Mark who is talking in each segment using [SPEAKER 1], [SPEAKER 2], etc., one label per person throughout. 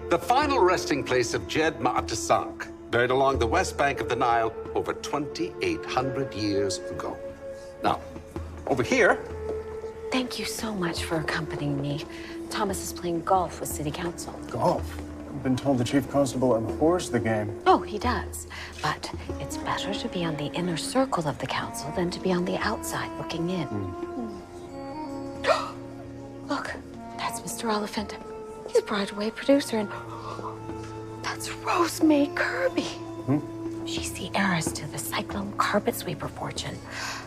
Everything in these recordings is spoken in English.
[SPEAKER 1] The final resting place of Jed Ma'atasank, buried along the west bank of the Nile over 2,800 years ago. Now, over here...
[SPEAKER 2] Thank you so much for accompanying me. Thomas is playing golf with City Council.
[SPEAKER 3] Golf? I've been told the chief constable abhors the game.
[SPEAKER 2] Oh, he does. But it's better to be on the inner circle of the council than to be on the outside looking in. Look, that's Mr. Oliphant. He's Broadway producer, and that's Rosemary Kirby. She's the heiress to the Cyclone carpet sweeper fortune.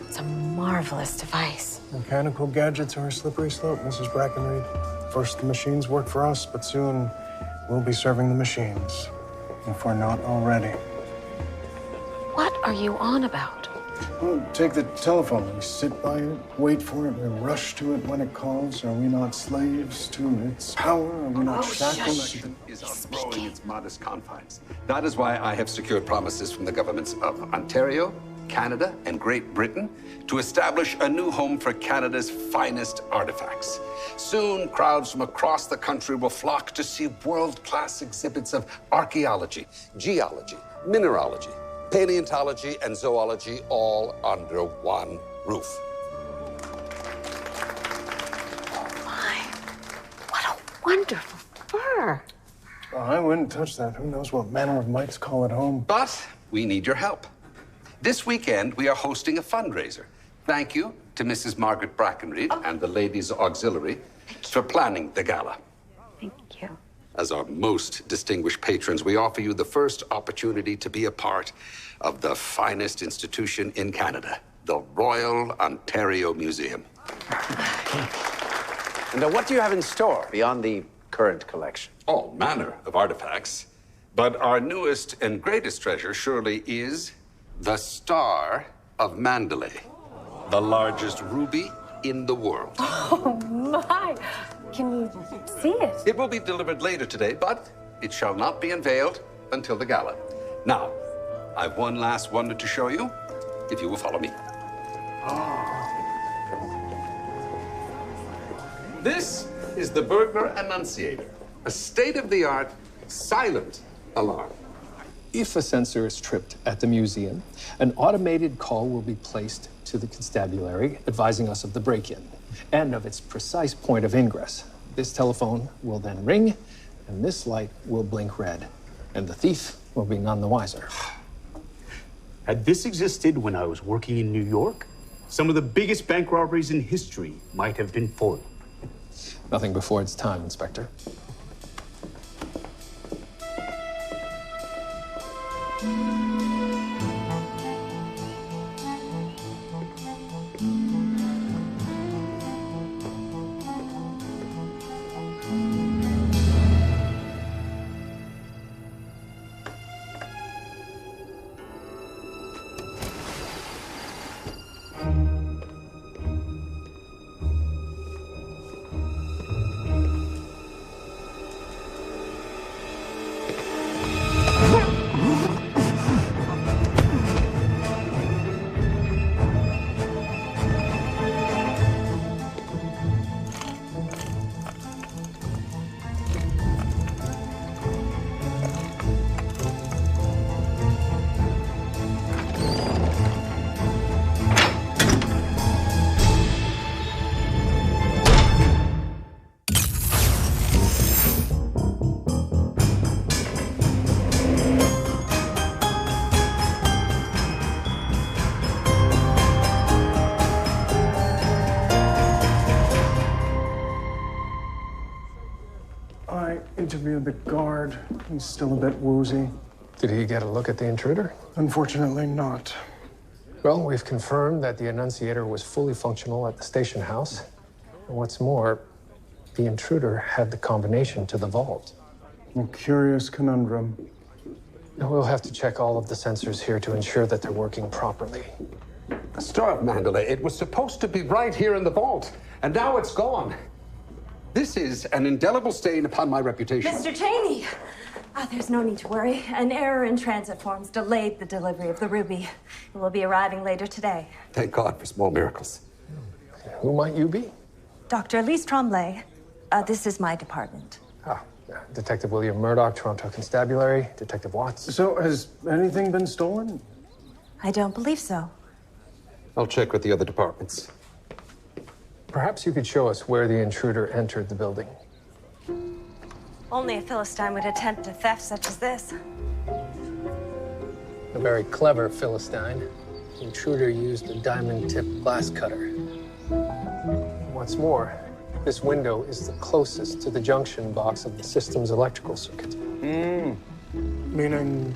[SPEAKER 2] It's a marvelous device.
[SPEAKER 3] Mechanical gadgets are a slippery slope, Mrs. Brackenreed. First, the machines work for us, but soon we'll be serving the machines, if we're not already.
[SPEAKER 2] What are you on about?
[SPEAKER 3] Well, take the telephone. We sit by it, wait for it, we rush to it when it calls. Are we not slaves to its power? Are we not shackled to the...
[SPEAKER 1] is outgrowing its modest confines. That is why I have secured promises from the governments of Ontario, Canada, and Great Britain to establish a new home for Canada's finest artifacts. Soon, crowds from across the country will flock to see world-class exhibits of archaeology, geology, mineralogy, paleontology, and zoology all under one roof.
[SPEAKER 2] Oh, my. What a wonderful fur.
[SPEAKER 3] Oh, I wouldn't touch that. Who knows what manner of mites call it home.
[SPEAKER 1] But we need your help. This weekend, we are hosting a fundraiser. Thank you to Mrs. Margaret Brackenreed and the Ladies Auxiliary for planning the gala.
[SPEAKER 2] Thank you.
[SPEAKER 1] As our most distinguished patrons, we offer you the first opportunity to be a part of the finest institution in Canada, the Royal Ontario Museum.
[SPEAKER 4] And what do you have in store beyond the current collection?
[SPEAKER 1] All manner of artifacts. But our newest and greatest treasure surely is the Star of Mandalaj, the largest ruby in the world.
[SPEAKER 2] Oh, my. Can you see it?
[SPEAKER 1] It will be delivered later today, but it shall not be unveiled until the gala. Now, I've one last wonder to show you, if you will follow me. This is the Burglar Annunciator, a state-of-the-art silent alarm.
[SPEAKER 5] If a sensor is tripped at the museum, an automated call will be placed to the constabulary advising us of the break-in and of its precise point of ingress. This telephone will then ring, and this light will blink red, and the thief will be none the wiser.
[SPEAKER 6] Had this existed when I was working in New York, some of the biggest bank robberies in history might have been foiled.
[SPEAKER 5] Nothing before its time, Inspector.
[SPEAKER 3] Interviewed the guard. He's still a bit woozy.
[SPEAKER 5] Did he get a look at the intruder?
[SPEAKER 3] Unfortunately not.
[SPEAKER 5] Well, we've confirmed that the Annunciator was fully functional at the station house. And what's more, the intruder had the combination to the vault.
[SPEAKER 3] A curious conundrum.
[SPEAKER 5] We'll have to check all of the sensors here to ensure that they're working properly.
[SPEAKER 1] The Star of Mandalaj, it was supposed to be right here in the vault, and now it's gone. This is an indelible stain upon my reputation.
[SPEAKER 7] Mr. Cheney! There's no need to worry. An error in transit forms delayed the delivery of the ruby. It will be arriving later today.
[SPEAKER 1] Thank God for small miracles.
[SPEAKER 5] Who might you be?
[SPEAKER 7] Dr. Elise Tremblay. This is my department.
[SPEAKER 5] Detective William Murdoch, Toronto Constabulary, Detective Wattsa.
[SPEAKER 3] So, has anything been stolen?
[SPEAKER 7] I don't believe so.
[SPEAKER 8] I'll check with the other departments.
[SPEAKER 5] Perhaps you could show us where the intruder entered the building.
[SPEAKER 7] Only a Philistine would attempt a theft such as this.
[SPEAKER 5] A very clever Philistine. The intruder used a diamond-tipped glass cutter. What's more, this window is the closest to the junction box of the system's electrical circuit.
[SPEAKER 3] Meaning?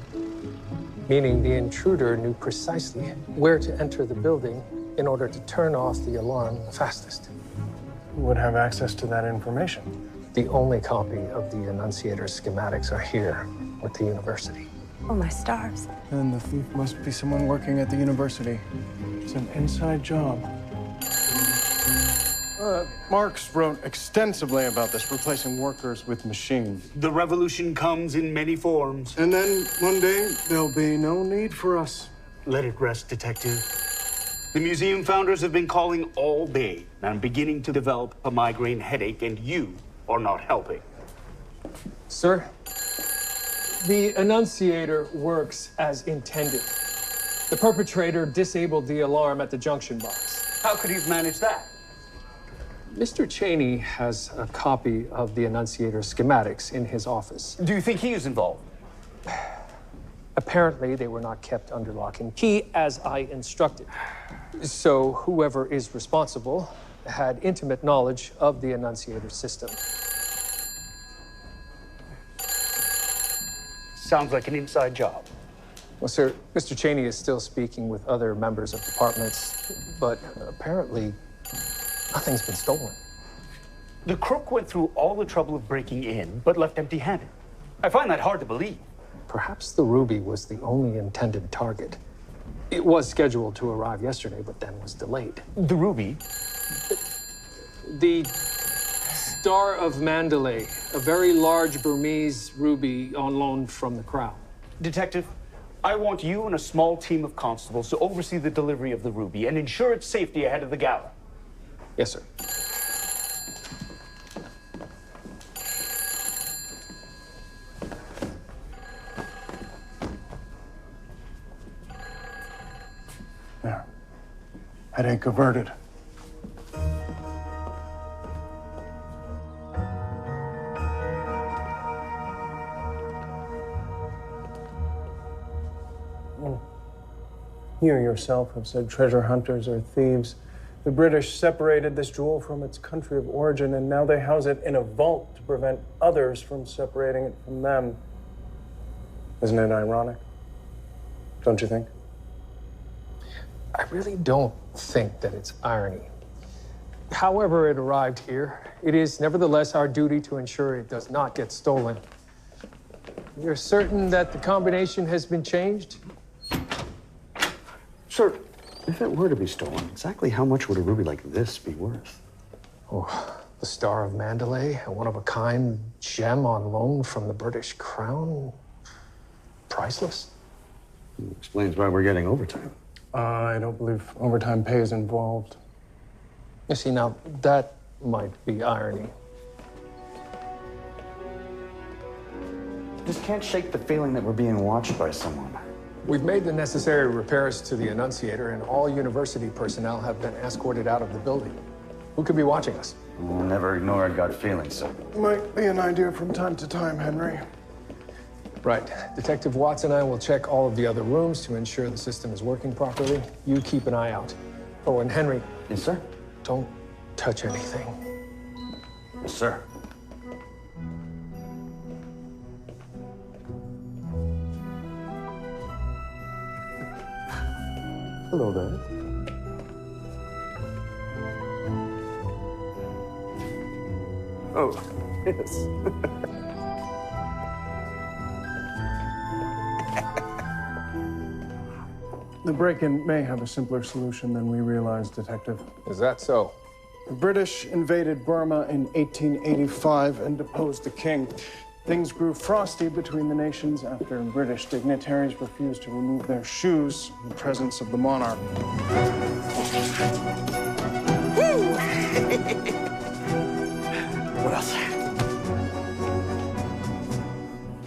[SPEAKER 5] Meaning the intruder knew precisely where to enter the building in order to turn off the alarm the fastest.
[SPEAKER 3] Who would have access to that information?
[SPEAKER 5] The only copy of the Annunciator's schematics are here with the university.
[SPEAKER 7] Oh, my stars.
[SPEAKER 3] Then the thief must be someone working at the university. It's an inside job. Marx wrote extensively about this, replacing workers with machines.
[SPEAKER 6] The revolution comes in many forms.
[SPEAKER 3] And then one day, there'll be no need for us.
[SPEAKER 6] Let it rest, Detective. The museum founders have been calling all day, and I'm beginning to develop a migraine headache, and you are not helping.
[SPEAKER 5] Sir, the Annunciator works as intended. The perpetrator disabled the alarm at the junction box.
[SPEAKER 6] How could he have managed that?
[SPEAKER 5] Mr. Cheney has a copy of the Annunciator's schematics in his office.
[SPEAKER 6] Do you think he is involved?
[SPEAKER 5] Apparently, they were not kept under lock and key as I instructed. So whoever is responsible had intimate knowledge of the Annunciator system.
[SPEAKER 6] Sounds like an inside job.
[SPEAKER 5] Well, sir, Mr. Cheney is still speaking with other members of departments, but apparently nothing's been stolen.
[SPEAKER 6] The crook went through all the trouble of breaking in, but left empty-handed. I find that hard to believe.
[SPEAKER 5] Perhaps the ruby was the only intended target. It was scheduled to arrive yesterday, but then was delayed.
[SPEAKER 6] The ruby?
[SPEAKER 5] The Star of Mandalaj, a very large Burmese ruby on loan from the crown.
[SPEAKER 6] Detective, I want you and a small team of constables to oversee the delivery of the ruby and ensure its safety ahead of the gala.
[SPEAKER 5] Yes, sir.
[SPEAKER 3] There. Headache averted. You yourself have said treasure hunters are thieves. The British separated this jewel from its country of origin, and now they house it in a vault to prevent others from separating it from them. Isn't it ironic? Don't you think?
[SPEAKER 5] I really don't think that it's irony. However it arrived here, it is nevertheless our duty to ensure it does not get stolen. You're certain that the combination has been changed?
[SPEAKER 9] Sir, if it were to be stolen, exactly how much would a ruby like this be worth?
[SPEAKER 5] Oh, the Star of Mandalaj, a one-of-a-kind gem on loan from the British Crown. Priceless.
[SPEAKER 9] Explains why we're getting overtime.
[SPEAKER 3] I don't believe overtime pay is involved.
[SPEAKER 5] You see, now, that might be irony.
[SPEAKER 9] Just can't shake the feeling that we're being watched by someone.
[SPEAKER 5] We've made the necessary repairs to the Annunciator, and all university personnel have been escorted out of the building. Who could be watching us?
[SPEAKER 9] We'll never ignore a gut feeling, sir.
[SPEAKER 3] Might be an idea from time to time, Henry.
[SPEAKER 5] Right. Detective Watts and I will check all of the other rooms to ensure the system is working properly. You keep an eye out. Oh, and Henry.
[SPEAKER 9] Yes, sir?
[SPEAKER 5] Don't touch anything.
[SPEAKER 9] Yes, sir.
[SPEAKER 3] Hello there.
[SPEAKER 9] Oh, yes.
[SPEAKER 3] The break-in may have a simpler solution than we realized, Detective.
[SPEAKER 5] Is that so?
[SPEAKER 3] The British invaded Burma in 1885 and deposed the king. Things grew frosty between the nations after British dignitaries refused to remove their shoes in the presence of the monarch.
[SPEAKER 9] What else?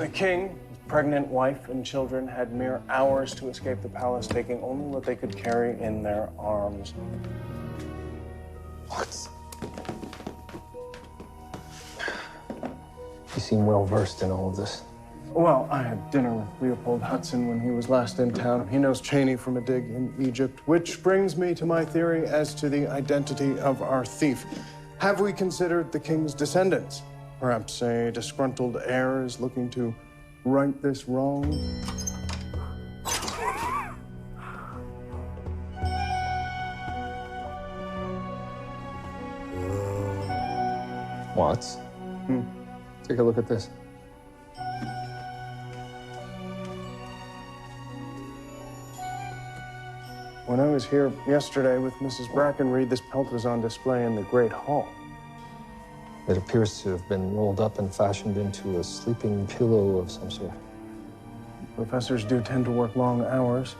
[SPEAKER 3] The king, his pregnant wife, and children had mere hours to escape the palace, taking only what they could carry in their arms.
[SPEAKER 5] What? You seem well versed in all of this.
[SPEAKER 3] Well, I had dinner with Leopold Hudson when he was last in town. He knows Cheney from a dig in Egypt, which brings me to my theory as to the identity of our thief. Have we considered the king's descendants? Perhaps a disgruntled heir is looking to right this wrong?
[SPEAKER 5] Watts? Take a look at this.
[SPEAKER 3] When I was here yesterday with Mrs. Brackenreed, this pelt was on display in the Great Hall.
[SPEAKER 5] It appears to have been rolled up and fashioned into a sleeping pillow of some sort.
[SPEAKER 3] Professors do tend to work long hours.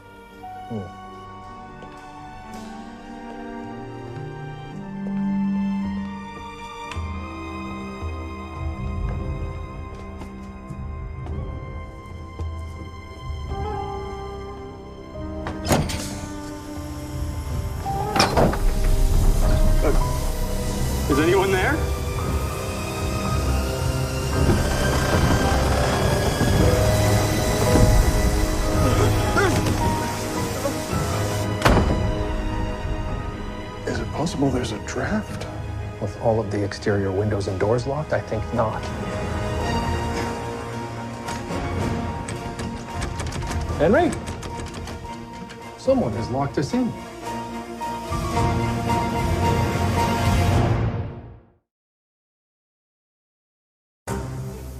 [SPEAKER 6] Is anyone there?
[SPEAKER 3] Is it possible there's a draft?
[SPEAKER 5] With all of the exterior windows and doors locked, I think not. Henry? Someone has locked us in.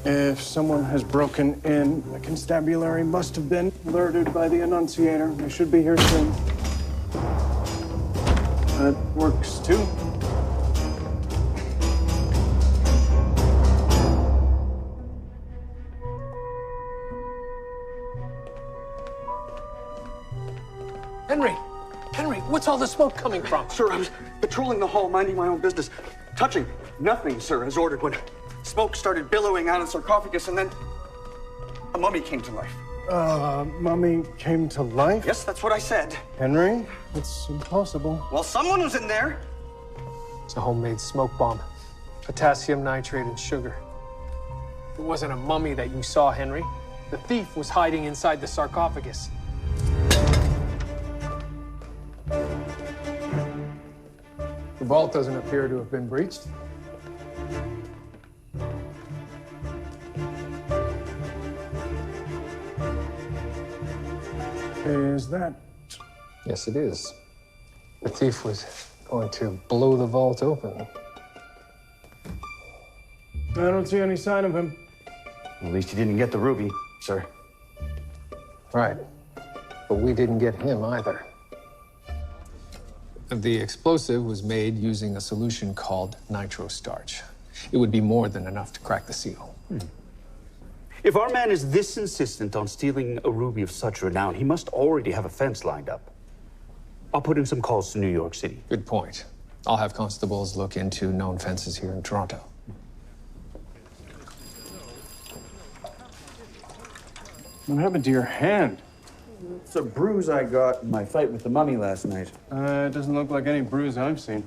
[SPEAKER 3] If someone has broken in, the constabulary must have been alerted by the Annunciator. They should be here soon. That works too.
[SPEAKER 5] Henry, what's all the smoke coming from?
[SPEAKER 9] Sir, I was patrolling the hall, minding my own business. Touching nothing, sir, as ordered, when smoke started billowing out of the sarcophagus, and then a mummy came to life.
[SPEAKER 3] Mummy came to life?
[SPEAKER 9] Yes, that's what I said.
[SPEAKER 3] Henry, it's impossible.
[SPEAKER 9] Well, someone was in there.
[SPEAKER 5] It's a homemade smoke bomb. Potassium nitrate and sugar. It wasn't a mummy that you saw, Henry. The thief was hiding inside the sarcophagus. The vault doesn't appear to have been breached.
[SPEAKER 3] Is that...
[SPEAKER 5] Yes, it is. The thief was going to blow the vault open.
[SPEAKER 3] I don't see any sign of him.
[SPEAKER 9] At least he didn't get the ruby, sir.
[SPEAKER 5] Right. But we didn't get him either. The explosive was made using a solution called nitrostarch. It would be more than enough to crack the seal.
[SPEAKER 6] If our man is this insistent on stealing a ruby of such renown, he must already have a fence lined up. I'll put in some calls to New York City.
[SPEAKER 5] Good point. I'll have constables look into known fences here in Toronto.
[SPEAKER 3] What happened to your hand?
[SPEAKER 9] It's a bruise I got in my fight with the mummy last night.
[SPEAKER 3] It doesn't look like any bruise I've seen.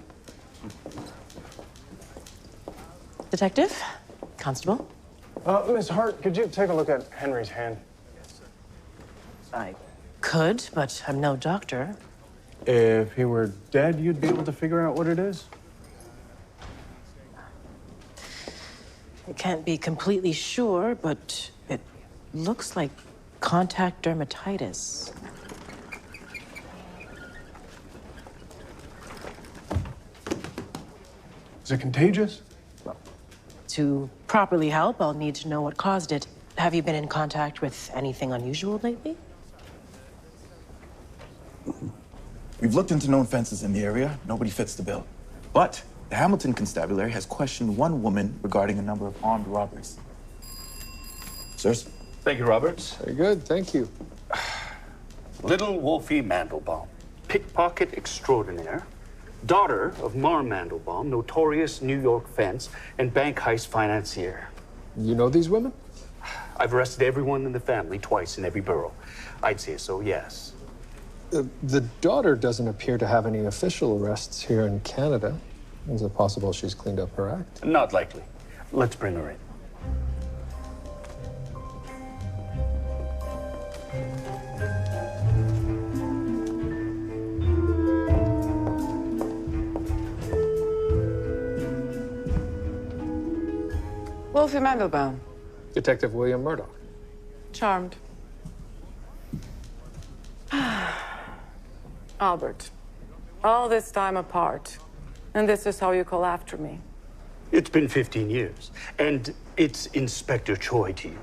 [SPEAKER 10] Detective? Constable?
[SPEAKER 3] Miss Hart, could you take a look at Henry's hand?
[SPEAKER 10] I could, but I'm no doctor.
[SPEAKER 3] If he were dead, you'd be able to figure out what it is?
[SPEAKER 10] I can't be completely sure, but it looks like contact dermatitis.
[SPEAKER 3] Is it contagious?
[SPEAKER 10] To properly help, I'll need to know what caused it. Have you been in contact with anything unusual lately?
[SPEAKER 11] We've looked into known fences in the area. Nobody fits the bill. But the Hamilton Constabulary has questioned one woman regarding a number of armed robberies. Sirs?
[SPEAKER 6] Thank you, Roberts.
[SPEAKER 5] Very good, thank you.
[SPEAKER 6] Little Wolfie Mandelbaum, pickpocket extraordinaire, daughter of Mar Mandelbaum, notorious New York fence and bank heist financier.
[SPEAKER 5] You know these women?
[SPEAKER 6] I've arrested everyone in the family twice in every borough. I'd say so, yes.
[SPEAKER 5] The daughter doesn't appear to have any official arrests here in Canada. Is it possible she's cleaned up her act?
[SPEAKER 6] Not likely. Let's bring her in.
[SPEAKER 12] Wolfie Mandelbaum.
[SPEAKER 5] Detective William Murdoch.
[SPEAKER 12] Charmed. Albert, all this time apart, and this is how you call after me.
[SPEAKER 6] It's been 15 years, and it's Inspector Choi to you.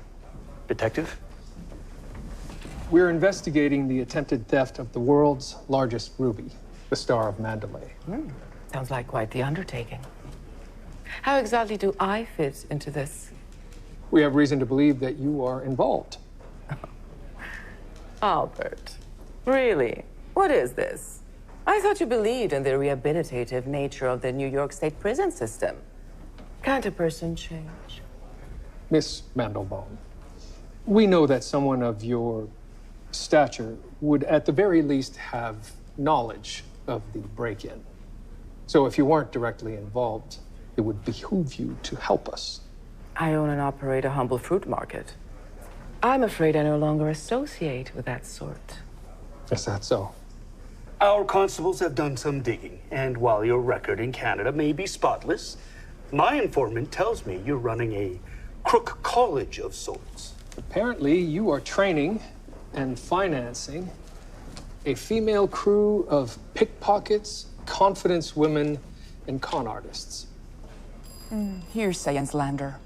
[SPEAKER 6] Detective?
[SPEAKER 5] We're investigating the attempted theft of the world's largest ruby, the Star of Mandalaj.
[SPEAKER 12] Sounds like quite the undertaking. How exactly do I fit into this?
[SPEAKER 5] We have reason to believe that you are involved.
[SPEAKER 12] Albert, really? What is this? I thought you believed in the rehabilitative nature of the New York State prison system. Can't a person change?
[SPEAKER 5] Miss Mandelbaum, we know that someone of your stature would at the very least have knowledge of the break-in. So if you weren't directly involved, it would behoove you to help us.
[SPEAKER 12] I own and operate a humble fruit market. I'm afraid I no longer associate with that sort.
[SPEAKER 5] Is that so?
[SPEAKER 6] Our constables have done some digging, and while your record in Canada may be spotless, my informant tells me you're running a crook college of sorts.
[SPEAKER 5] Apparently, you are training and financing a female crew of pickpockets, confidence women, and con artists.
[SPEAKER 12] Hearsay and slander.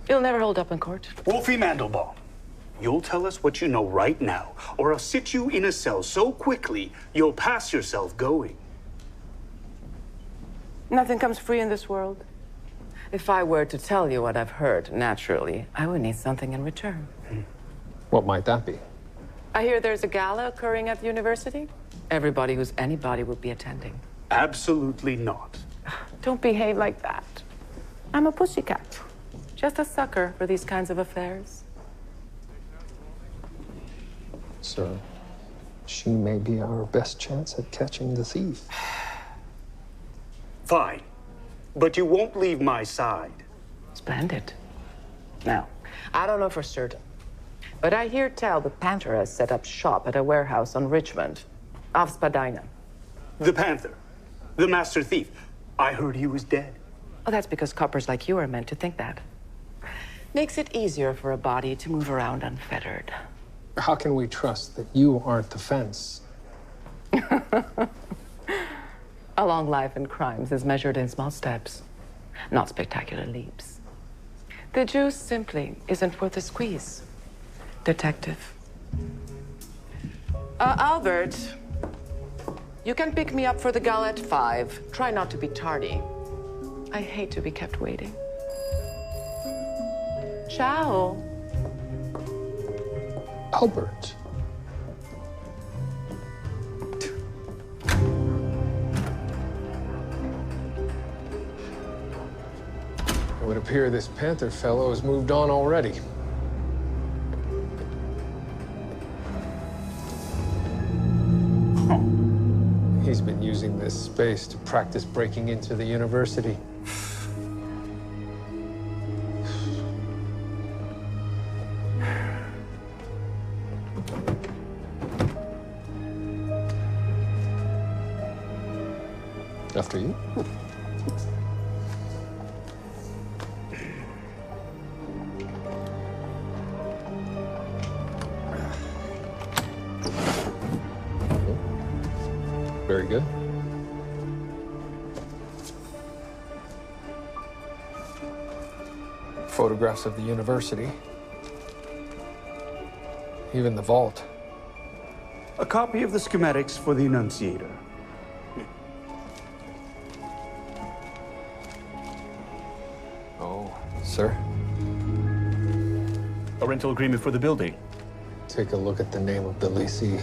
[SPEAKER 12] You'll never hold up in court.
[SPEAKER 6] Wolfie Mandelbaum, you'll tell us what you know right now, or I'll sit you in a cell so quickly you'll pass yourself going.
[SPEAKER 12] Nothing comes free in this world. If I were to tell you what I've heard, naturally, I would need something in return.
[SPEAKER 5] What might that be?
[SPEAKER 12] I hear there's a gala occurring at the university. Everybody who's anybody would be attending.
[SPEAKER 6] Absolutely not.
[SPEAKER 12] Don't behave like that. I'm a pussycat. Just a sucker for these kinds of affairs.
[SPEAKER 5] Sir, she may be our best chance at catching the thief.
[SPEAKER 6] Fine, but you won't leave my side.
[SPEAKER 12] Splendid. Now, I don't know for certain, but I hear tell the Panther has set up shop at a warehouse on Richmond, off Spadina.
[SPEAKER 6] The Panther, the master thief. I heard he was dead.
[SPEAKER 12] Oh, that's because coppers like you are meant to think that. Makes it easier for a body to move around unfettered.
[SPEAKER 5] How can we trust that you aren't the fence?
[SPEAKER 12] A long life in crimes is measured in small steps, not spectacular leaps. The juice simply isn't worth a squeeze, detective. Albert, you can pick me up for the gala at 5. Try not to be tardy. I hate to be kept waiting. Ciao.
[SPEAKER 5] Albert. It would appear this Panther fellow has moved on already. He's been using this space to practice breaking into the university. After you. Very good. Photographs of the university. Even the vault.
[SPEAKER 6] A copy of the schematics for the Annunciator.
[SPEAKER 5] Oh, sir.
[SPEAKER 6] A rental agreement for the building.
[SPEAKER 5] Take a look at the name of the leasee.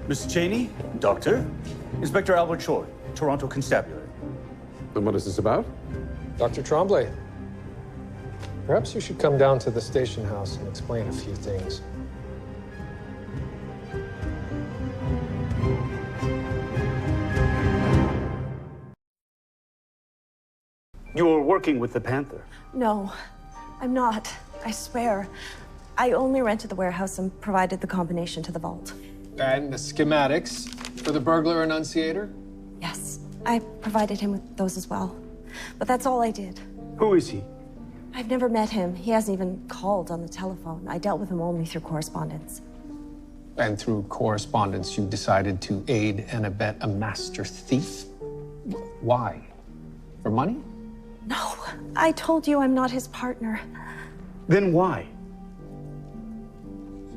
[SPEAKER 6] Miss Cheney, Doctor, Inspector Albert Choi, Toronto Constabulary.
[SPEAKER 8] And what is this about?
[SPEAKER 5] Dr. Tremblay, perhaps you should come down to the station house and explain a few things.
[SPEAKER 6] You're working with the Panther.
[SPEAKER 7] No, I'm not. I swear. I only rented the warehouse and provided the combination to the vault.
[SPEAKER 5] And the schematics for the burglar annunciator?
[SPEAKER 7] Yes, I provided him with those as well. But that's all I did.
[SPEAKER 6] Who is he?
[SPEAKER 7] I've never met him. He hasn't even called on the telephone. I dealt with him only through correspondence.
[SPEAKER 5] And through correspondence, you decided to aid and abet a master thief? Why? For money?
[SPEAKER 7] No, I told you I'm not his partner.
[SPEAKER 6] Then why?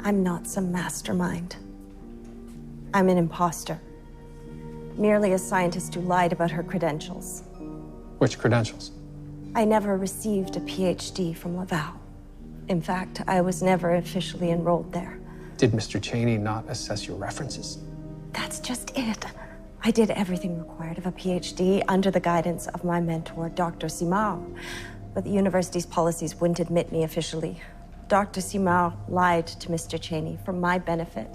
[SPEAKER 7] I'm not some mastermind. I'm an imposter. Merely a scientist who lied about her credentials.
[SPEAKER 5] Which credentials?
[SPEAKER 7] I never received a PhD from Laval. In fact, I was never officially enrolled there.
[SPEAKER 5] Did Mr. Cheney not assess your references?
[SPEAKER 7] That's just it. I did everything required of a PhD under the guidance of my mentor, Dr. Simard. But the university's policies wouldn't admit me officially. Dr. Simard lied to Mr. Cheney for my benefit.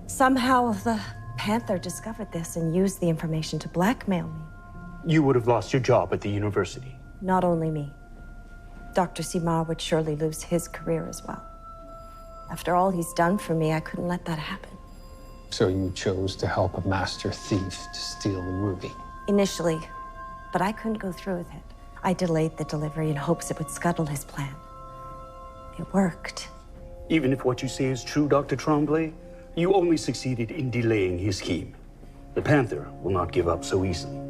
[SPEAKER 7] Somehow the Panther discovered this and used the information to blackmail me.
[SPEAKER 6] You would have lost your job at the university.
[SPEAKER 7] Not only me. Dr. Simard would surely lose his career as well. After all he's done for me, I couldn't let that happen.
[SPEAKER 5] So you chose to help a master thief to steal the ruby?
[SPEAKER 7] Initially, but I couldn't go through with it. I delayed the delivery in hopes it would scuttle his plan. It worked.
[SPEAKER 6] Even if what you say is true, Dr. Tremblay, you only succeeded in delaying his scheme. The Panther will not give up so easily.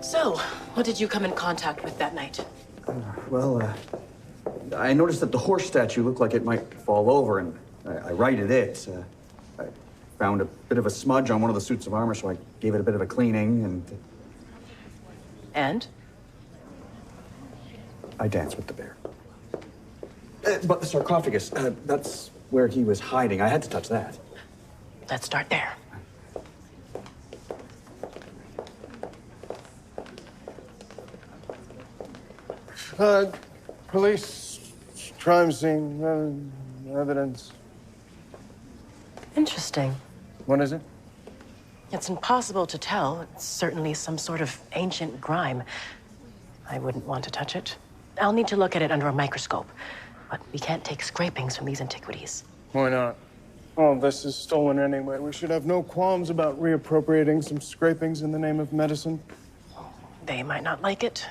[SPEAKER 10] So, what did you come in contact with that night?
[SPEAKER 9] I noticed that the horse statue looked like it might fall over, and I righted it. I found a bit of a smudge on one of the suits of armor, so I gave it a bit of a cleaning, and...
[SPEAKER 10] And?
[SPEAKER 9] I danced with the bear. But the sarcophagus, that's where he was hiding. I had to touch that.
[SPEAKER 10] Let's start there.
[SPEAKER 3] Police, crime scene, evidence.
[SPEAKER 10] Interesting.
[SPEAKER 3] What is it?
[SPEAKER 10] It's impossible to tell. It's certainly some sort of ancient grime. I wouldn't want to touch it. I'll need to look at it under a microscope. But we can't take scrapings from these antiquities.
[SPEAKER 3] Why not? All this is stolen anyway. We should have no qualms about reappropriating some scrapings in the name of medicine.
[SPEAKER 10] They might not like it.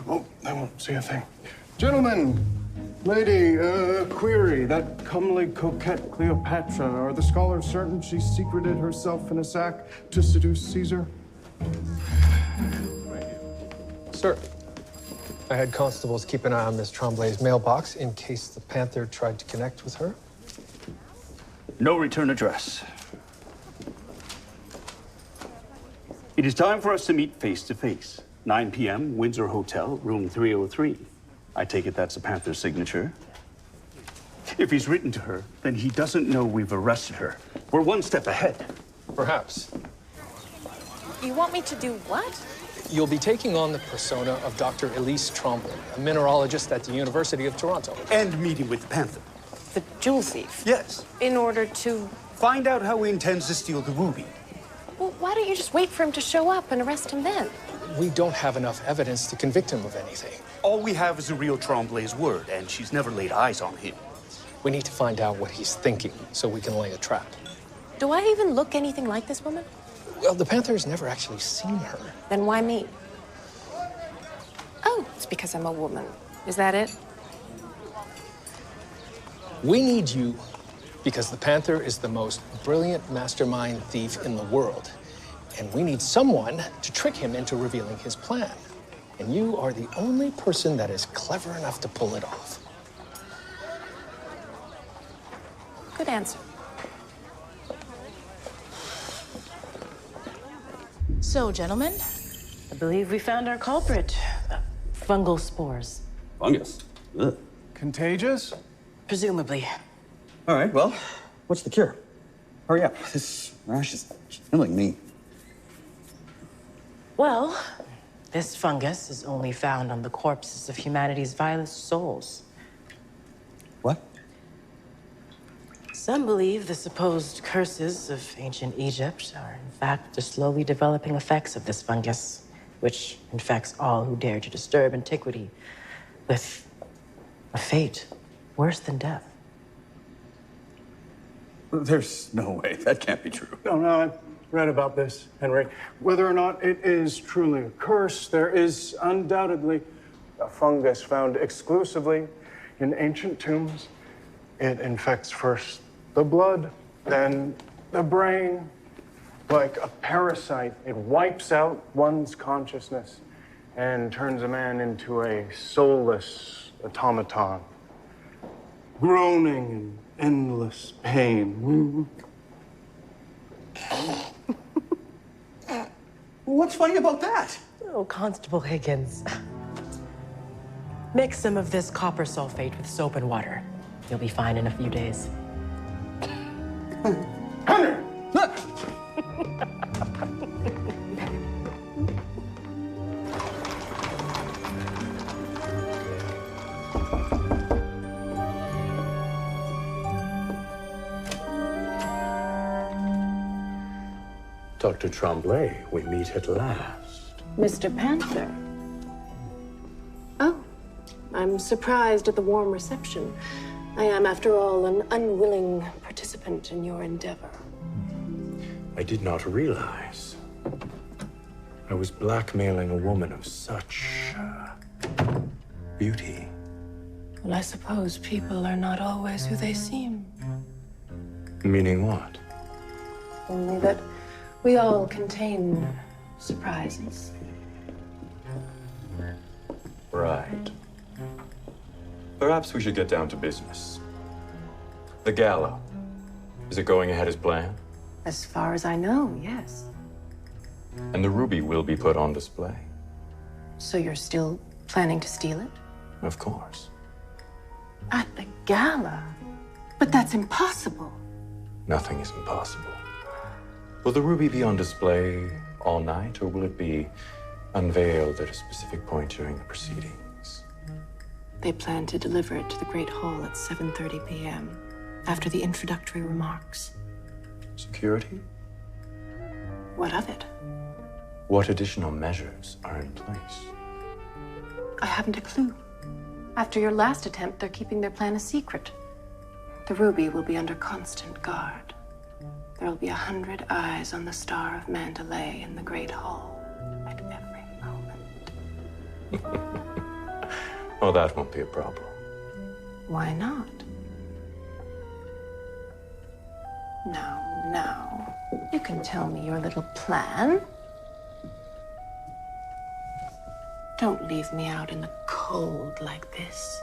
[SPEAKER 3] Oh, they won't see a thing. Gentlemen, lady, query. That comely coquette Cleopatra, are the scholars certain she secreted herself in a sack to seduce Caesar?
[SPEAKER 5] Sir, I had constables keep an eye on Miss Tremblay's mailbox in case the Panther tried to connect with her.
[SPEAKER 6] No return address. It is time for us to meet face to face. 9 p.m., Windsor Hotel, room 303. I take it that's the Panther's signature. If he's written to her, then he doesn't know we've arrested her. We're one step ahead.
[SPEAKER 5] Perhaps.
[SPEAKER 2] You want me to do what?
[SPEAKER 5] You'll be taking on the persona of Dr. Elise Tremblay, a mineralogist at the University of Toronto.
[SPEAKER 6] And meeting with the Panther.
[SPEAKER 2] The jewel thief?
[SPEAKER 6] Yes.
[SPEAKER 2] In order to...
[SPEAKER 6] Find out how he intends to steal the ruby.
[SPEAKER 2] Well, why don't you just wait for him to show up and arrest him then?
[SPEAKER 5] We don't have enough evidence to convict him of anything.
[SPEAKER 6] All we have is the real Tremblay's word, and she's never laid eyes on him.
[SPEAKER 5] We need to find out what he's thinking so we can lay a trap.
[SPEAKER 2] Do I even look anything like this woman?
[SPEAKER 5] Well, the Panther's never actually seen her.
[SPEAKER 2] Then why me? Oh, it's because I'm a woman. Is that it?
[SPEAKER 5] We need you because the Panther is the most brilliant mastermind thief in the world. And we need someone to trick him into revealing his plan. And you are the only person that is clever enough to pull it off.
[SPEAKER 2] Good answer.
[SPEAKER 10] So, gentlemen, I believe we found our culprit. Fungal spores.
[SPEAKER 6] Fungus? Ugh.
[SPEAKER 3] Contagious?
[SPEAKER 10] Presumably.
[SPEAKER 9] All right, well, what's the cure? Hurry up. This rash is killing me.
[SPEAKER 10] Well, this fungus is only found on the corpses of humanity's vilest souls.
[SPEAKER 9] What?
[SPEAKER 10] Some believe the supposed curses of ancient Egypt are, in fact, the slowly developing effects of this fungus, which infects all who dare to disturb antiquity with a fate worse than death.
[SPEAKER 9] There's no way. That can't be true.
[SPEAKER 3] No, I read about this, Henry. Whether or not it is truly a curse, there is undoubtedly a fungus found exclusively in ancient tombs. It infects first the blood, then the brain. Like a parasite, it wipes out one's consciousness and turns a man into a soulless automaton, groaning in endless pain.
[SPEAKER 9] What's funny about that?
[SPEAKER 10] Oh, Constable Higgins. Mix some of this copper sulfate with soap and water. You'll be fine in a few days.
[SPEAKER 3] Henry!
[SPEAKER 13] Dr. Tremblay, we meet at last.
[SPEAKER 14] Mr. Panther. Oh, I'm surprised at the warm reception. I am, after all, an unwilling participant in your endeavor.
[SPEAKER 13] I did not realize I was blackmailing a woman of such beauty.
[SPEAKER 14] Well, I suppose people are not always who they seem.
[SPEAKER 13] Meaning what?
[SPEAKER 14] Only that we all contain surprises.
[SPEAKER 15] Right. Perhaps we should get down to business. The gala. Is it going ahead as planned?
[SPEAKER 14] As far as I know, yes.
[SPEAKER 15] And the ruby will be put on display?
[SPEAKER 14] So you're still planning to steal it?
[SPEAKER 15] Of course.
[SPEAKER 14] At the gala? But that's impossible.
[SPEAKER 15] Nothing is impossible. Will the ruby be on display all night, or will it be unveiled at a specific point during the proceedings?
[SPEAKER 14] They plan to deliver it to the Great Hall at 7:30 p.m. after the introductory remarks.
[SPEAKER 15] Security?
[SPEAKER 14] What of it?
[SPEAKER 15] What additional measures are in place?
[SPEAKER 14] I haven't a clue. After your last attempt, they're keeping their plan a secret. The ruby will be under constant guard. There'll be 100 eyes on the Star of Mandalaj in the Great Hall at every moment.
[SPEAKER 15] Oh, that won't be a problem.
[SPEAKER 14] Why not? Now, you can tell me your little plan. Don't leave me out in the cold like this.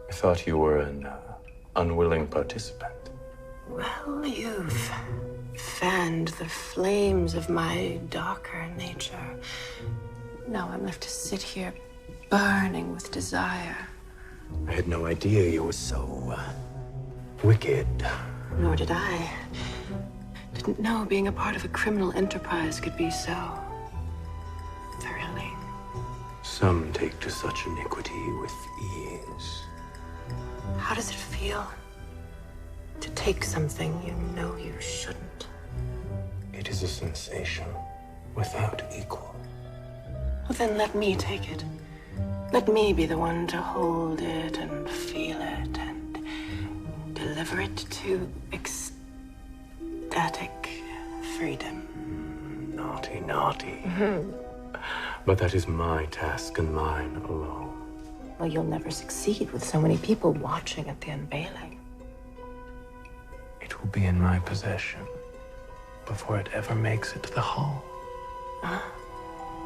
[SPEAKER 15] I thought you were an unwilling participant.
[SPEAKER 14] Well, you've fanned the flames of my darker nature. Now I'm left to sit here burning with desire.
[SPEAKER 13] I had no idea you were so wicked.
[SPEAKER 14] Nor did I. Didn't know being a part of a criminal enterprise could be so thrilling.
[SPEAKER 13] Some take to such iniquity with ease.
[SPEAKER 14] How does it feel to take something you know you shouldn't?
[SPEAKER 13] It is a sensation without equal.
[SPEAKER 14] Well, then let me take it. Let me be the one to hold it and feel it and deliver it to ecstatic freedom.
[SPEAKER 13] Naughty, naughty. But that is my task and mine alone.
[SPEAKER 14] Well, you'll never succeed with so many people watching at the unveiling.
[SPEAKER 13] It will be in my possession before it ever makes it to the hall.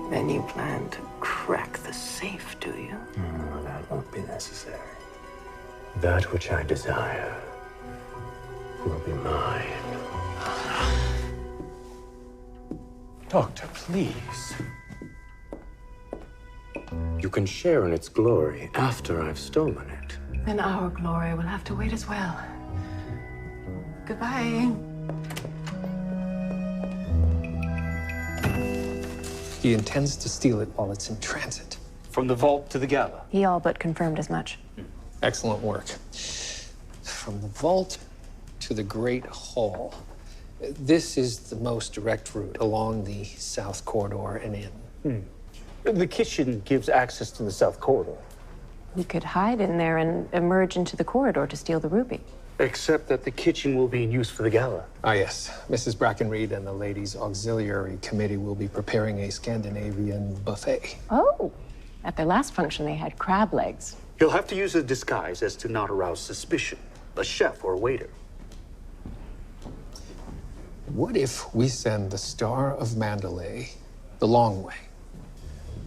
[SPEAKER 14] Then you plan to crack the safe, do you?
[SPEAKER 13] No, that won't be necessary. That which I desire will be mine. Doctor, please. You can share in its glory after I've stolen it.
[SPEAKER 14] Then our glory will have to wait as well. Goodbye.
[SPEAKER 5] He intends to steal it while it's in transit.
[SPEAKER 6] From the vault to the gala.
[SPEAKER 7] He all but confirmed as much.
[SPEAKER 5] Excellent work. From the vault to the Great Hall. This is the most direct route along the South Corridor and in.
[SPEAKER 6] The kitchen gives access to the South Corridor.
[SPEAKER 7] You could hide in there and emerge into the corridor to steal the ruby.
[SPEAKER 6] Except that the kitchen will be in use for the gala.
[SPEAKER 5] Ah, yes. Mrs. Brackenreed and the Ladies' Auxiliary Committee will be preparing a Scandinavian buffet.
[SPEAKER 7] Oh, at their last function, they had crab legs.
[SPEAKER 6] He'll have to use a disguise as to not arouse suspicion. A chef or a waiter.
[SPEAKER 5] What if we send the Star of Mandalay the long way?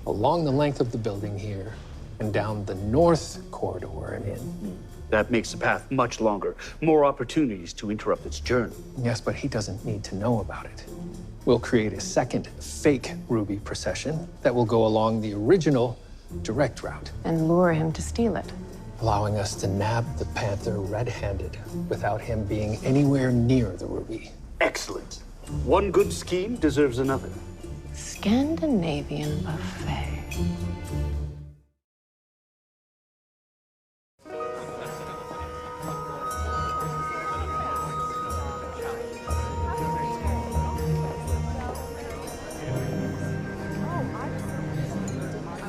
[SPEAKER 5] Along the length of the building here and down the North Corridor and in.
[SPEAKER 6] That makes the path much longer. More opportunities to interrupt its journey.
[SPEAKER 5] Yes, but he doesn't need to know about it. We'll create a second fake ruby procession that will go along the original direct route.
[SPEAKER 7] And lure him to steal it.
[SPEAKER 5] Allowing us to nab the Panther red-handed without him being anywhere near the ruby.
[SPEAKER 6] Excellent. One good scheme deserves another.
[SPEAKER 7] Scandinavian buffet.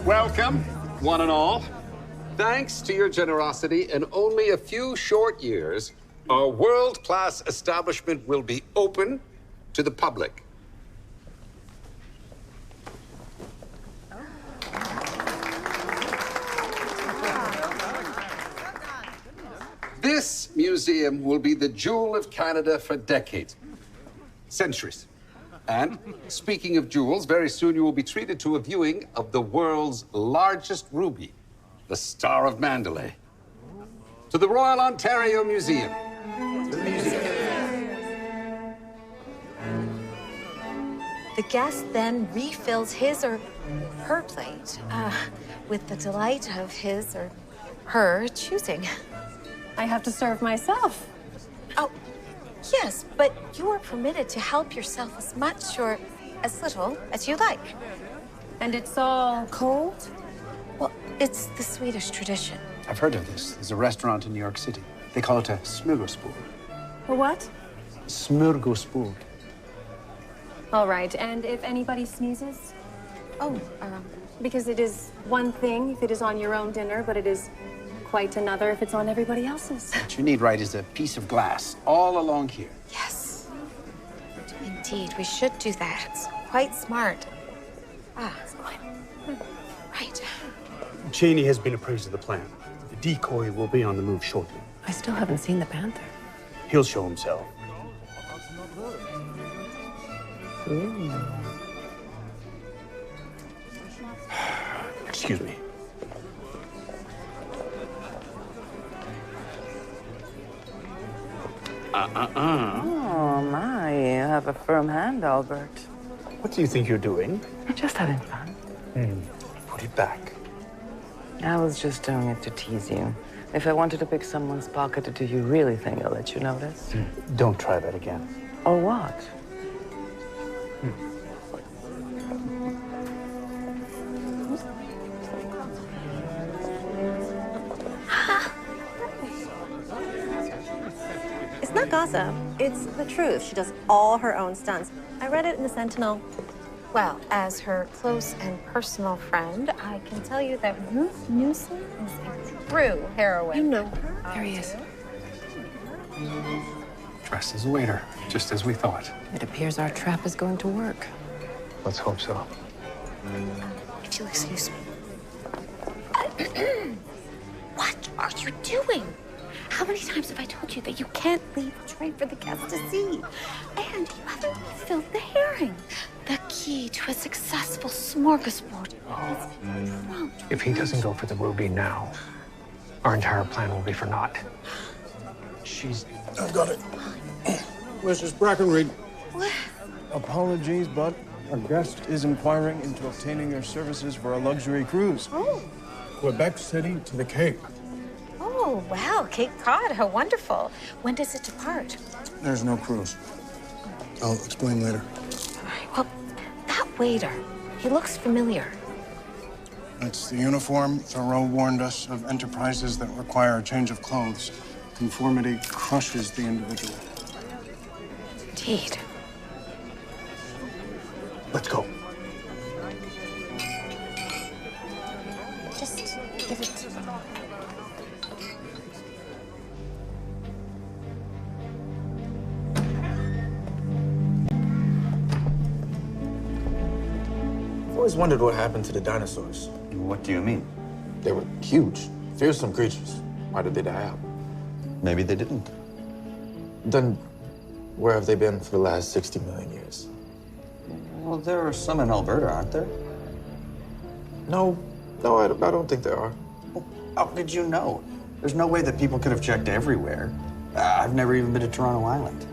[SPEAKER 1] Welcome, one and all. Thanks to your generosity, in only a few short years, our world-class establishment will be open to the public. This museum will be the jewel of Canada for decades, centuries. And speaking of jewels, very soon you will be treated to a viewing of the world's largest ruby, the Star of Mandalay. To the Royal Ontario Museum.
[SPEAKER 2] The guest then refills his or her plate with the delight of his or her choosing.
[SPEAKER 7] I have to serve myself.
[SPEAKER 2] Oh, yes, but you are permitted to help yourself as much or as little as you like.
[SPEAKER 7] And it's all cold?
[SPEAKER 2] Well, it's the Swedish tradition.
[SPEAKER 9] I've heard of this. There's a restaurant in New York City. They call it a smörgåsbord.
[SPEAKER 7] A what?
[SPEAKER 9] Smörgåsbord.
[SPEAKER 7] All right, and if anybody sneezes?
[SPEAKER 2] Oh,
[SPEAKER 7] because it is one thing if it is on your own dinner, but it is quite another if it's on everybody else's.
[SPEAKER 9] What you need, right, is a piece of glass all along here.
[SPEAKER 2] Yes. Indeed, we should do that. It's quite smart. Right.
[SPEAKER 6] Cheney has been appraised of the plan. The decoy will be on the move shortly.
[SPEAKER 10] I still haven't seen the Panther.
[SPEAKER 6] He'll show himself. Excuse me.
[SPEAKER 12] Oh, my, you have a firm hand, Albert.
[SPEAKER 6] What do you think you're doing?
[SPEAKER 12] I'm just having fun.
[SPEAKER 6] Put it back.
[SPEAKER 12] I was just doing it to tease you. If I wanted to pick someone's pocket, do you really think I'll let you notice?
[SPEAKER 6] Don't try that again.
[SPEAKER 12] Or what?
[SPEAKER 7] It's not gossip. It's the truth. She does all her own stunts. I read it in the Sentinel.
[SPEAKER 2] Well, as her close and personal friend, I can tell you that Ruth Newsom is a true heroine.
[SPEAKER 7] You know her?
[SPEAKER 10] There he is.
[SPEAKER 5] Dressed as a waiter, just as we thought.
[SPEAKER 10] It appears our trap is going to work.
[SPEAKER 5] Let's hope so.
[SPEAKER 2] If you'll excuse me. What are you doing? How many times have I told you that you can't leave a tray for the guests to see? And you haven't filled the herring. The key to a successful smorgasbord is prompt.
[SPEAKER 5] If he doesn't go for the ruby now, our entire plan will be for naught.
[SPEAKER 3] I've got it. Mrs. Brackenreed.
[SPEAKER 2] What?
[SPEAKER 3] Apologies, but our guest is inquiring into obtaining your services for a luxury cruise.
[SPEAKER 2] Oh.
[SPEAKER 3] Quebec City to the Cape.
[SPEAKER 2] Oh, Oh, wow, Cape Cod, how wonderful. When does it depart?
[SPEAKER 3] There's no cruise. I'll explain later.
[SPEAKER 2] All right, well, that waiter, he looks familiar.
[SPEAKER 3] It's the uniform. Thoreau warned us of enterprises that require a change of clothes. Conformity crushes the individual.
[SPEAKER 2] Indeed.
[SPEAKER 6] Let's go.
[SPEAKER 2] Just give it.
[SPEAKER 11] I've always wondered what happened to the dinosaurs.
[SPEAKER 9] What do you mean?
[SPEAKER 11] They were huge, fearsome creatures. Why did they die out?
[SPEAKER 9] Maybe they didn't.
[SPEAKER 11] Then where have they been for the last 60 million years?
[SPEAKER 9] Well, there are some in Alberta, aren't there?
[SPEAKER 11] No, I don't think there are.
[SPEAKER 9] Well, how did you know? There's no way that people could have checked everywhere. I've never even been to Toronto Island.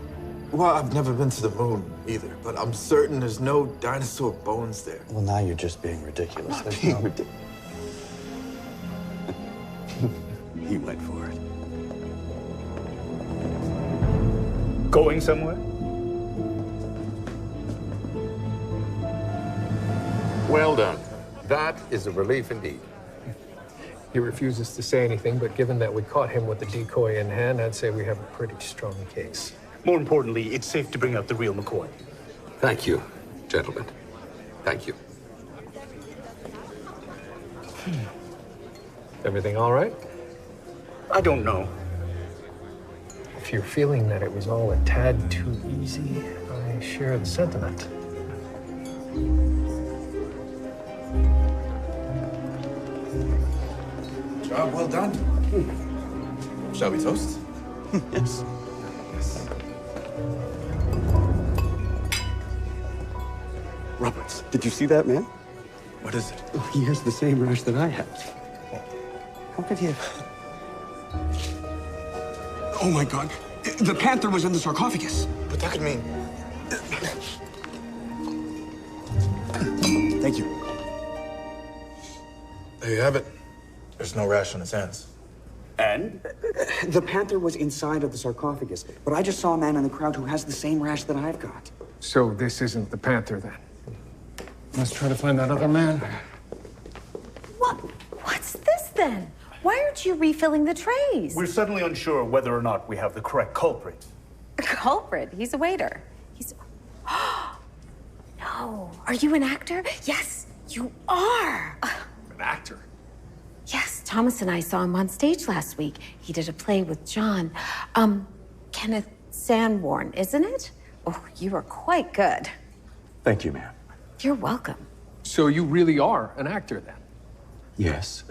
[SPEAKER 11] Well, I've never been to the moon either, but I'm certain there's no dinosaur bones there.
[SPEAKER 9] Well, now you're just being ridiculous.
[SPEAKER 11] I'm not being ridiculous.
[SPEAKER 9] He went for it.
[SPEAKER 6] Going somewhere?
[SPEAKER 8] Well done. That is a relief indeed.
[SPEAKER 5] He refuses to say anything, but given that we caught him with the decoy in hand, I'd say we have a pretty strong case.
[SPEAKER 6] More importantly, it's safe to bring out the real McCoy.
[SPEAKER 1] Thank you, gentlemen. Thank you.
[SPEAKER 5] Everything all right?
[SPEAKER 6] I don't know.
[SPEAKER 5] If you're feeling that it was all a tad too easy, I share the sentiment.
[SPEAKER 11] Job well done. Shall we toast?
[SPEAKER 9] Yes.
[SPEAKER 11] Yes.
[SPEAKER 9] Roberts, did you see that man?
[SPEAKER 11] What is it?
[SPEAKER 9] Oh, he has the same rash that I have. How could he have? Oh my God! The panther was in the sarcophagus.
[SPEAKER 11] But that could mean...
[SPEAKER 9] Thank you.
[SPEAKER 11] There you have it. There's no rash on his hands.
[SPEAKER 6] And?
[SPEAKER 9] The panther was inside of the sarcophagus, but I just saw a man in the crowd who has the same rash that I've got.
[SPEAKER 5] So this isn't the panther, then?
[SPEAKER 3] Let's try to find that other man.
[SPEAKER 2] What's this, then? Why aren't you refilling the trays?
[SPEAKER 6] We're suddenly unsure whether or not we have the correct culprit.
[SPEAKER 2] Culprit? He's a waiter. He's... No. Are you an actor? Yes, you are.
[SPEAKER 5] An actor?
[SPEAKER 2] Yes, Thomas and I saw him on stage last week. He did a play with John. Kenneth Sanborn, isn't it? Oh, you are quite good.
[SPEAKER 9] Thank you, ma'am.
[SPEAKER 2] You're welcome.
[SPEAKER 5] So you really are an actor, then?
[SPEAKER 15] Yes.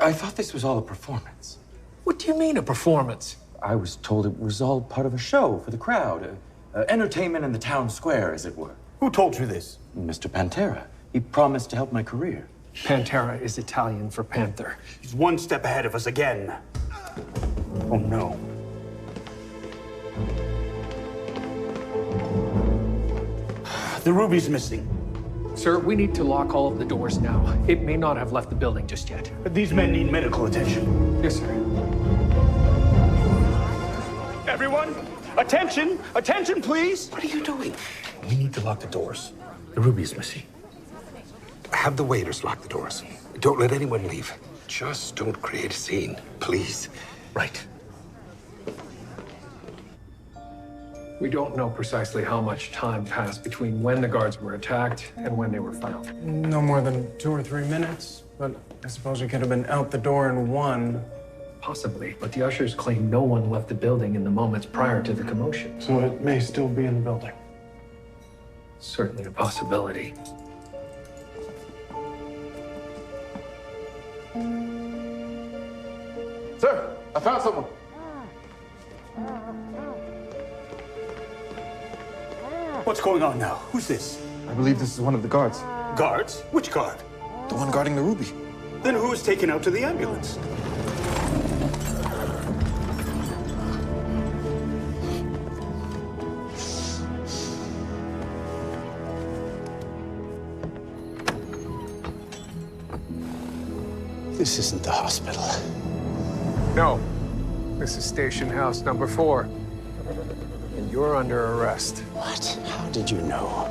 [SPEAKER 15] I thought this was all a performance.
[SPEAKER 5] What do you mean, a performance?
[SPEAKER 15] I was told it was all part of a show for the crowd. Entertainment in the town square, as it were.
[SPEAKER 6] Who told you this?
[SPEAKER 15] Mr. Pantera. He promised to help my career.
[SPEAKER 5] Pantera is Italian for panther.
[SPEAKER 6] He's one step ahead of us again. Oh, no. The ruby's missing.
[SPEAKER 5] Sir, we need to lock all of the doors now. It may not have left the building just yet.
[SPEAKER 6] But these men need medical attention.
[SPEAKER 5] Yes, sir.
[SPEAKER 6] Everyone, attention! Attention, please!
[SPEAKER 1] What are you doing?
[SPEAKER 6] We need to lock the doors. The ruby's missing.
[SPEAKER 1] Have the waiters lock the doors. Don't let anyone leave. Just don't create a scene, please.
[SPEAKER 6] Right.
[SPEAKER 5] We don't know precisely how much time passed between when the guards were attacked and when they were found.
[SPEAKER 3] No more than 2 or 3 minutes, but I suppose he could have been out the door in 1.
[SPEAKER 5] Possibly, but the ushers claim no one left the building in the moments prior to the commotion.
[SPEAKER 3] So it may still be in the building.
[SPEAKER 5] Certainly a possibility.
[SPEAKER 11] Sir, I found someone.
[SPEAKER 6] What's going on now? Who's this?
[SPEAKER 11] I believe this is one of the guards.
[SPEAKER 6] Guards? Which guard?
[SPEAKER 11] The one guarding the ruby.
[SPEAKER 6] Then who was taken out to the ambulance?
[SPEAKER 9] This isn't the hospital.
[SPEAKER 5] No. This is station house number 4. And you're under arrest.
[SPEAKER 4] What? How did you know?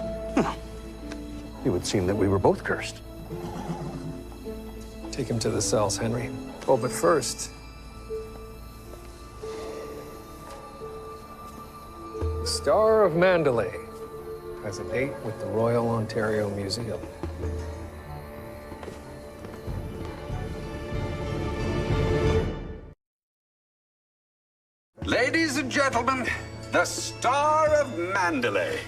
[SPEAKER 6] It would seem that we were both cursed.
[SPEAKER 5] Take him to the cells, Henry. Oh, but first... Star of Mandalay has a date with the Royal Ontario Museum.
[SPEAKER 1] Ladies and gentlemen, the Star of Mandalay.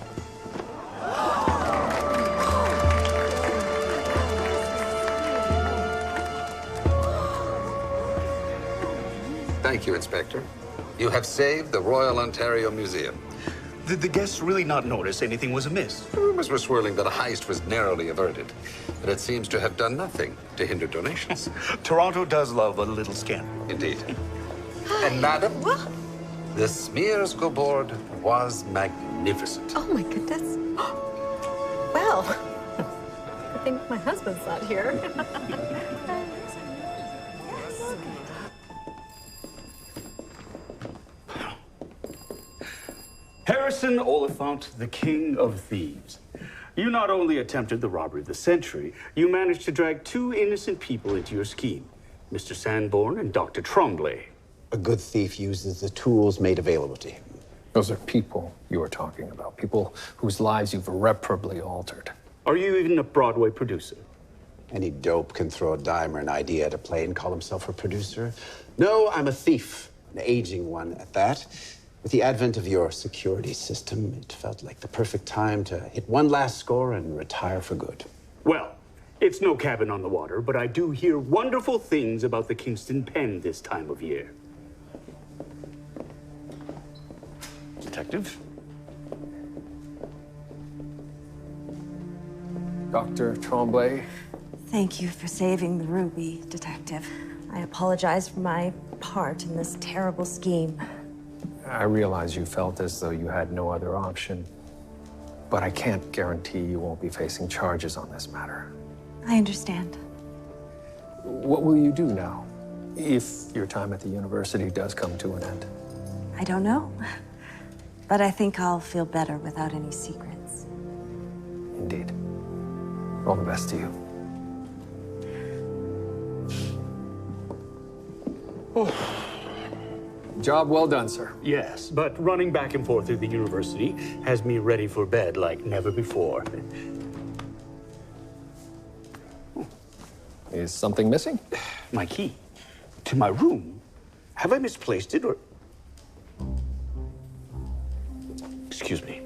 [SPEAKER 1] Thank you, Inspector. You have saved the Royal Ontario Museum.
[SPEAKER 6] Did the guests really not notice anything was amiss?
[SPEAKER 1] Rumors were swirling that a heist was narrowly averted, but it seems to have done nothing to hinder donations.
[SPEAKER 6] Toronto does love a little scandal.
[SPEAKER 1] Indeed. And madam, the Smears Go board was magnificent.
[SPEAKER 2] Oh, my goodness. Well, I think my husband's not here.
[SPEAKER 6] Harrison Oliphant, the king of thieves. You not only attempted the robbery of the century, you managed to drag 2 innocent people into your scheme, Mr. Sanborn and Dr. Tremblay.
[SPEAKER 4] A good thief uses the tools made available to him.
[SPEAKER 5] Those are people you were talking about, people whose lives you've irreparably altered.
[SPEAKER 6] Are you even a Broadway producer?
[SPEAKER 4] Any dope can throw a dime or an idea at a play and call himself a producer. No, I'm a thief, an aging one at that. With the advent of your security system, it felt like the perfect time to hit one last score and retire for good.
[SPEAKER 6] Well, it's no cabin on the water, but I do hear wonderful things about the Kingston Pen this time of year. Detective?
[SPEAKER 5] Dr. Tremblay.
[SPEAKER 7] Thank you for saving the ruby, Detective. I apologize for my part in this terrible scheme.
[SPEAKER 5] I realize you felt as though you had no other option, but I can't guarantee you won't be facing charges on this matter.
[SPEAKER 7] I understand.
[SPEAKER 5] What will you do now, if your time at the university does come to an end?
[SPEAKER 7] I don't know, but I think I'll feel better without any secrets.
[SPEAKER 5] Indeed. All the best to you. Oh. Job well done, sir.
[SPEAKER 6] Yes, but running back and forth through the university has me ready for bed like never before.
[SPEAKER 5] Is something missing?
[SPEAKER 6] My key to my room. Have I misplaced it or... Excuse me.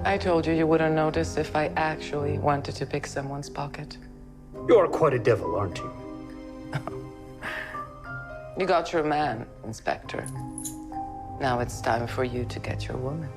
[SPEAKER 12] I told you you wouldn't notice if I actually wanted to pick someone's pocket.
[SPEAKER 6] You're quite a devil, aren't you?
[SPEAKER 12] You got your man, Inspector. Now it's time for you to get your woman.